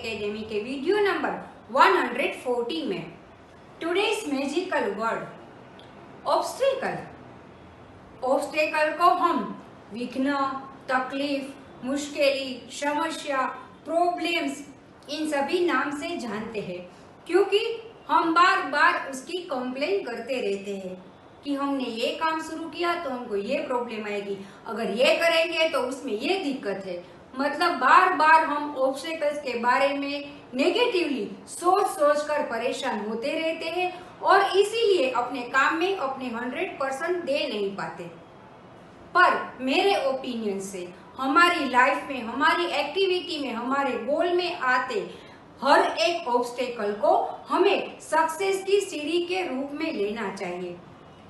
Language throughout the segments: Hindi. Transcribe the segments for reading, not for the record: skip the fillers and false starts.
एकेडमी के वीडियो नंबर 140 में today's magical word obstacle. Obstacle को हम विघ्न, तकलीफ, मुश्किली, समस्या, प्रॉब्लम्स इन सभी नाम से जानते हैं, क्योंकि हम बार बार उसकी कंप्लेन करते रहते हैं कि हमने ये काम शुरू किया तो हमको ये प्रॉब्लम आएगी, अगर ये करेंगे तो उसमें ये दिक्कत है। मतलब बार बार हम ऑब्स्टेकल्स के बारे में नेगेटिवली सोच कर परेशान होते रहते हैं और इसीलिए अपने काम में अपने 100% दे नहीं पाते। पर मेरे ओपिनियन से हमारी लाइफ में, हमारी एक्टिविटी में, हमारे गोल में आते हर एक ऑब्स्टेकल को हमें सक्सेस की सीढ़ी के रूप में लेना चाहिए।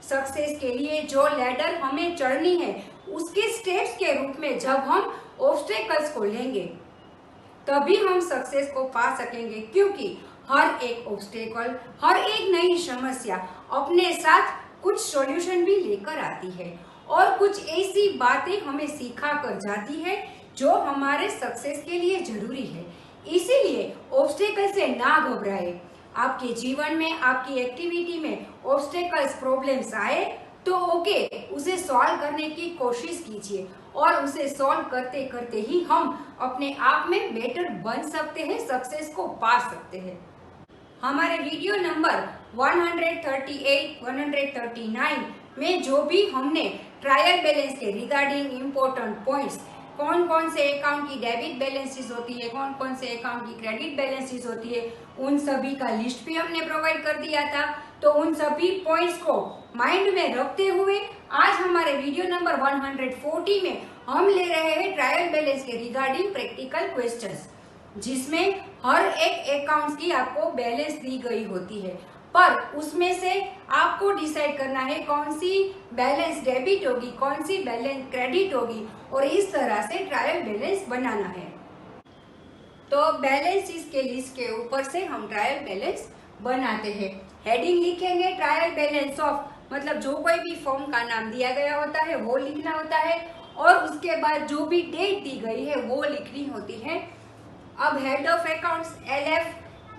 सक्सेस के लिए जो लैडर हमें चढ़नी है उसके स्टेप्स के रूप में जब हम ऑब्स्टेकल्स को लेंगे तभी हम सक्सेस को पा सकेंगे, क्योंकि हर एक ऑब्स्टेकल, हर एक नई समस्या अपने साथ कुछ सॉल्यूशन भी लेकर आती है और कुछ ऐसी बातें हमें सिखा कर जाती है जो हमारे सक्सेस के लिए जरूरी है। इसीलिए ऑब्स्टेकल से ना घबराए। आपके जीवन में, आपकी एक्टिविटी में ऑब्स्टेकल्स, प्रॉब्लम्स आए तो ओके, उसे सॉल्व करने की कोशिश कीजिए और उसे सॉल्व करते करते ही हम अपने आप में बेटर बन सकते हैं, सक्सेस को पा सकते हैं। हमारे वीडियो नंबर 138, 139 में जो भी हमने ट्रायल बैलेंस के रिगार्डिंग इम्पोर्टेंट पॉइंट्स, कौन कौन से अकाउंट की डेबिट बैलेंसेस होती है, कौन कौन से अकाउंट की क्रेडिट बैलेंसेस होती है, उन सभी का लिस्ट भी हमने प्रोवाइड कर दिया था। तो उन सभी पॉइंट्स को माइंड में रखते हुए आज हमारे वीडियो नंबर 140 में हम ले रहे हैं ट्रायल बैलेंस के रिगार्डिंग प्रैक्टिकल क्वेश्चंस, जिसमें हर एक अकाउंट की आपको बैलेंस दी गई होती है, पर उसमें से आपको डिसाइड करना है कौन सी बैलेंस डेबिट होगी, कौन सी बैलेंस क्रेडिट होगी और इस तरह से ट्रायल बैलेंस बनाना है। तो बैलेंस के लिस्ट के ऊपर से हम ट्रायल बैलेंस बनाते हैं। हेडिंग लिखेंगे ट्रायल बैलेंस ऑफ, मतलब जो कोई भी फॉर्म का नाम दिया गया होता है वो लिखना होता है और उसके बाद जो भी डेट दी गई है वो लिखनी होती है। अब head of accounts LF,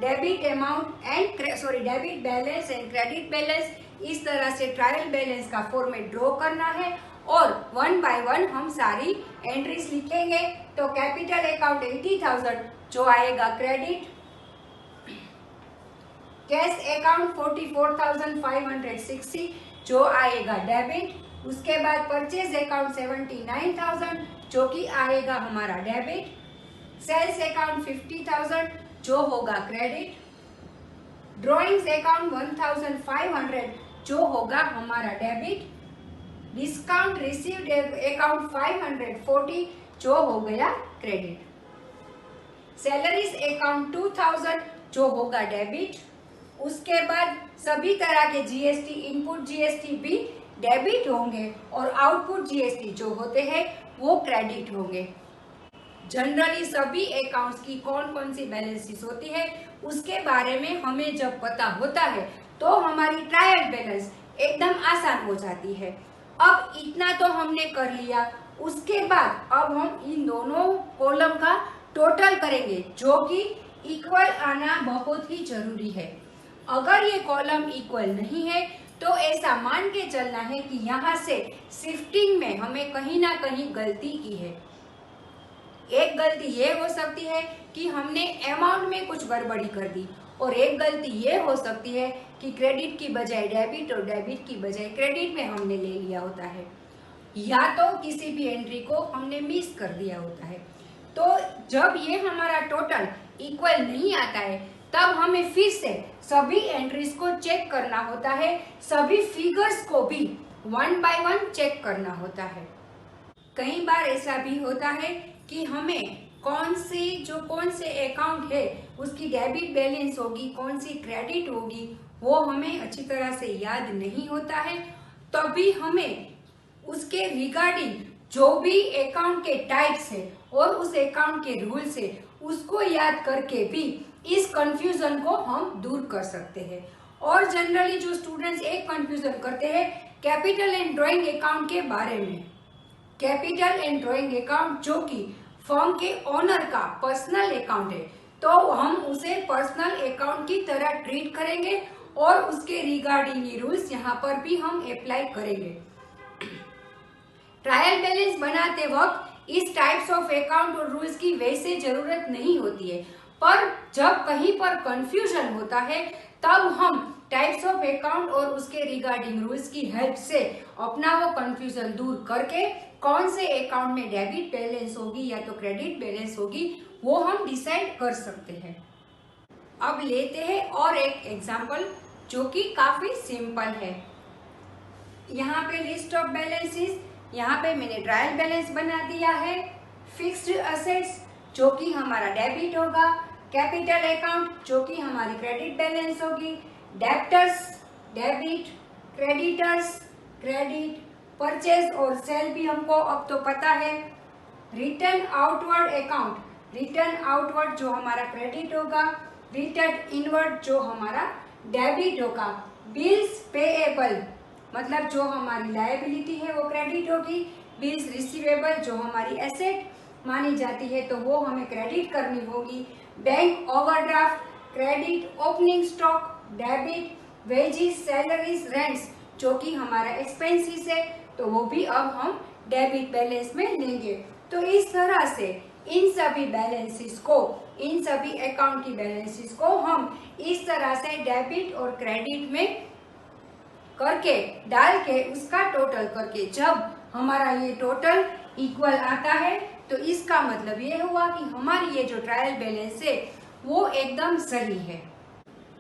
debit amount and debit balance and credit balance, इस तरह से ट्रायल बैलेंस का फॉर्मेट ड्रॉ करना है और 1 बाय 1 हम सारी एंट्रीज लिखेंगे। तो कैपिटल अकाउंट 80,000 जो आएगा क्रेडिट, कैश अकाउंट 44,560 जो आएगा डेबिट, उसके बाद परचेज अकाउंट 79,000 जो कि आएगा हमारा डेबिट, सेल्स अकाउंट 50,000 जो होगा क्रेडिट, ड्रॉइंग्स अकाउंट 1,500 जो होगा हमारा डेबिट, डिस्काउंट रिसीव्ड अकाउंट 540 जो हो गया क्रेडिट, सैलरीज अकाउंट 2,000 जो होगा डेबिट, उसके बाद सभी तरह के जीएसटी, इनपुट जीएसटी भी डेबिट होंगे और आउटपुट जीएसटी जो होते हैं वो क्रेडिट होंगे। जनरली सभी अकाउंट्स की कौन कौन सी बैलेंसेस होती है उसके बारे में हमें जब पता होता है तो हमारी ट्रायल बैलेंस एकदम आसान हो जाती है। अब इतना तो हमने कर लिया, उसके बाद अब हम इन दोनों कॉलम का टोटल करेंगे जो कि इक्वल आना बहुत ही जरूरी है। अगर ये कॉलम इक्वल नहीं है तो ऐसा मान के चलना है कि यहाँ से शिफ्टिंग में हमें कहीं ना कहीं गलती की है। एक गलती ये हो सकती है कि हमने अमाउंट में कुछ गड़बड़ी कर दी और एक गलती ये हो सकती है कि क्रेडिट की बजाय डेबिट और डेबिट की बजाय क्रेडिट में हमने ले लिया होता है, या तो किसी भी एंट्री को हमने मिस कर दिया होता है। तो जब ये हमारा टोटल इक्वल नहीं आता है तब हमें फिर से सभी एंट्रीज को चेक करना होता है, सभी फिगर्स को भी 1 बाय 1 चेक करना होता है। कई बार ऐसा भी होता है कि हमें कौन से अकाउंट है उसकी डेबिट बैलेंस होगी, कौन सी क्रेडिट होगी, वो हमें अच्छी तरह से याद नहीं होता है। तभी हमें उसके रिगार्डिंग जो भी अकाउंट के टाइप्स है और उस अकाउंट के रूल्स है उसको याद करके भी इस कंफ्यूजन को हम दूर कर सकते हैं। और जनरली जो स्टूडेंट्स एक कंफ्यूजन करते हैं कैपिटल एंड ड्राइंग अकाउंट के बारे में। कैपिटल एंड ड्राइंग अकाउंट जो कि फर्म के ओनर का पर्सनल अकाउंट है, तो हम उसे पर्सनल अकाउंट की तरह ट्रीट करेंगे और उसके रिगार्डिंग ये रूल्स यहाँ पर भी हम अप्लाई करेंगे। ट्रायल बैलेंस बनाते वक्त इस टाइप्स ऑफ अकाउंट और रूल्स की वैसे जरूरत नहीं होती है, पर जब कहीं पर कंफ्यूजन होता है तब हम टाइप्स ऑफ अकाउंट और उसके रिगार्डिंग रूल्स की हेल्प से अपना वो कंफ्यूजन दूर करके कौन से अकाउंट में डेबिट बैलेंस होगी या तो क्रेडिट बैलेंस होगी वो हम डिसाइड कर सकते हैं। अब लेते हैं और एक एग्जांपल जो कि काफी सिंपल है। यहाँ पे लिस्ट ऑफ बैलेंसेस, यहाँ पे मैंने ट्रायल बैलेंस बना दिया है। फिक्स्ड असेट्स जो कि हमारा डेबिट होगा, कैपिटल अकाउंट जो कि हमारी क्रेडिट बैलेंस होगी, debtors debit, creditors credit, purchase और सेल भी हमको अब तो पता है। Return outward account, return outward जो हमारा क्रेडिट होगा, रिटर्न इनवर्ड जो हमारा डेबिट होगा। बिल्स पेएबल मतलब जो हमारी लायबिलिटी है वो क्रेडिट होगी। बिल्स रिसीवेबल जो हमारी एसेट मानी जाती है तो वो हमें क्रेडिट करनी होगी। Bank overdraft credit, opening stock debit, wages salaries rents जो कि हमारा एक्सपेंसिस है तो वो भी अब हम डेबिट बैलेंस में लेंगे। तो इस तरह से इन सभी बैलेंसेस को, इन सभी अकाउंट की बैलेंसेस को हम इस तरह से डेबिट और क्रेडिट में करके डाल के उसका टोटल करके जब हमारा ये टोटल इक्वल आता है तो इसका मतलब ये हुआ कि हमारी ये जो ट्रायल बैलेंस है वो एकदम सही है।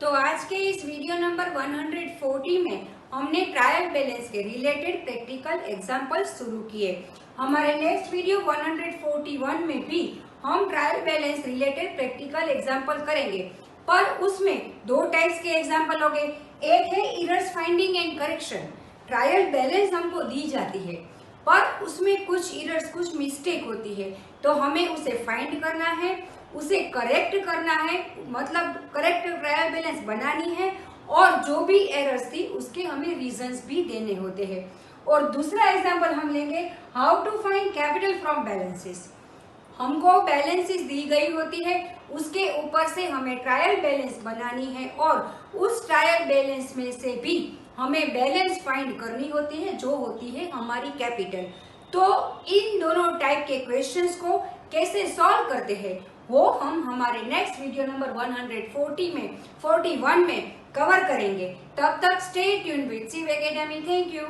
तो आज के इस वीडियो नंबर 140 में हमने ट्रायल बैलेंस के रिलेटेड प्रैक्टिकल एग्जाम्पल शुरू किए। हमारे नेक्स्ट वीडियो 141 में भी हम trial balance related practical example करेंगे, पर उसमें दो टाइप्स के एग्जाम्पल होंगे। एक है errors finding and correction. Trial balance हमको दी जाती है पर उसमें कुछ एरर्स, कुछ मिस्टेक होती है तो हमें उसे फाइंड करना है, उसे करेक्ट करना है, मतलब करेक्ट ट्रायल बैलेंस बनानी है और जो भी एरर्स थी उसके हमें रीजंस भी देने होते हैं। और दूसरा एग्जाम्पल हम लेंगे how to find capital from balances. हमको बैलेंसेस दी गई होती है, उसके ऊपर से हमें ट्रायल बैलेंस बनानी है और उस ट्रायल बैलेंस में से भी हमें बैलेंस फाइंड करनी होती है जो होती है हमारी कैपिटल। तो इन दोनों टाइप के क्वेश्चंस को कैसे सॉल्व करते हैं वो हम हमारे नेक्स्ट वीडियो नंबर 141 में कवर करेंगे। तब तक stay tuned with Shiv Academy. Thank you.